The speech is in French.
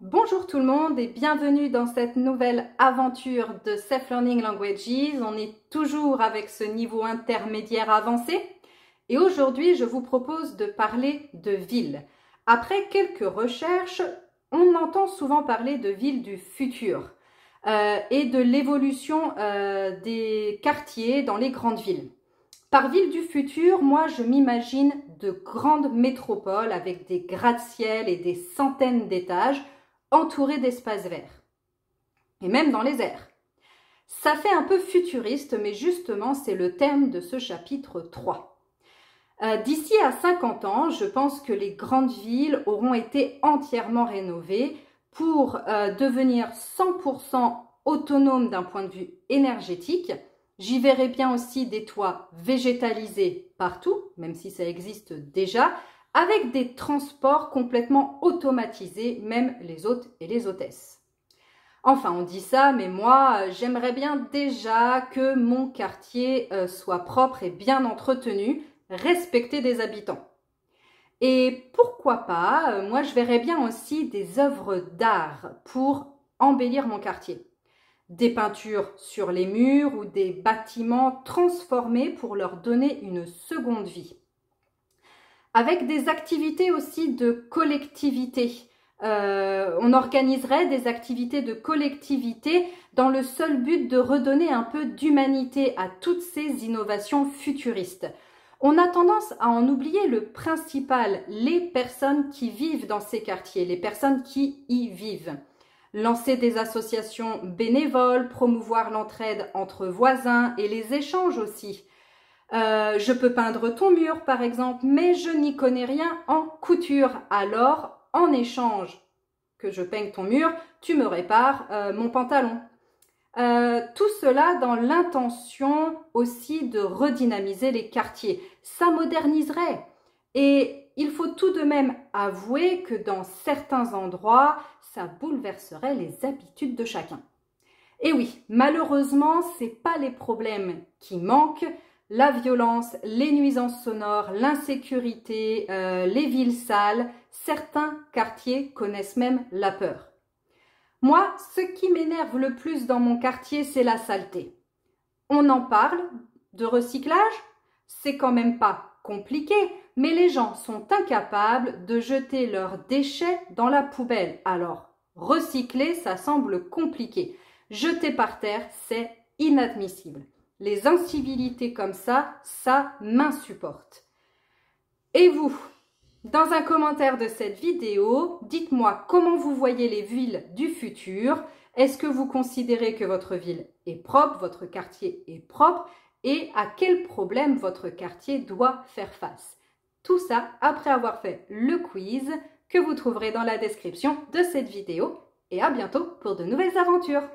Bonjour tout le monde et bienvenue dans cette nouvelle aventure de Self Learning Languages. On est toujours avec ce niveau intermédiaire avancé et aujourd'hui je vous propose de parler de villes. Après quelques recherches, on entend souvent parler de villes du futur et de l'évolution des quartiers dans les grandes villes. Par ville du futur, moi je m'imagine de grandes métropoles avec des gratte-ciel et des centaines d'étages entourés d'espaces verts. Et même dans les airs. Ça fait un peu futuriste, mais justement c'est le thème de ce chapitre 3. D'ici à 50 ans, je pense que les grandes villes auront été entièrement rénovées pour devenir 100% autonomes d'un point de vue énergétique. J'y verrai bien aussi des toits végétalisés partout, même si ça existe déjà, avec des transports complètement automatisés, même les hôtes et les hôtesses. Enfin, on dit ça, mais moi, j'aimerais bien déjà que mon quartier soit propre et bien entretenu, respecté des habitants. Et pourquoi pas, moi je verrais bien aussi des œuvres d'art pour embellir mon quartier. Des peintures sur les murs ou des bâtiments transformés pour leur donner une seconde vie. Avec des activités aussi de collectivité. On organiserait des activités de collectivité dans le seul but de redonner un peu d'humanité à toutes ces innovations futuristes. On a tendance à en oublier le principal, les personnes qui vivent dans ces quartiers, les personnes qui y vivent. Lancer des associations bénévoles, promouvoir l'entraide entre voisins et les échanges aussi. Je peux peindre ton mur par exemple, mais je n'y connais rien en couture. Alors, en échange que je peigne ton mur, tu me répares mon pantalon. Tout cela dans l'intention aussi de redynamiser les quartiers. Ça moderniserait. Et il faut tout de même avouer que dans certains endroits, ça bouleverserait les habitudes de chacun. Et oui, malheureusement, c'est pas les problèmes qui manquent. La violence, les nuisances sonores, l'insécurité, les villes sales, certains quartiers connaissent même la peur. Moi, ce qui m'énerve le plus dans mon quartier, c'est la saleté. On en parle de recyclage, c'est quand même pas compliqué, mais les gens sont incapables de jeter leurs déchets dans la poubelle. Alors, recycler, ça semble compliqué. Jeter par terre, c'est inadmissible. Les incivilités comme ça m'insupporte. Et vous, dans un commentaire de cette vidéo, dites-moi comment vous voyez les villes du futur. Est-ce que vous considérez que votre ville est propre, votre quartier est propre et à quel problème votre quartier doit faire face? Tout ça après avoir fait le quiz que vous trouverez dans la description de cette vidéo. Et à bientôt pour de nouvelles aventures.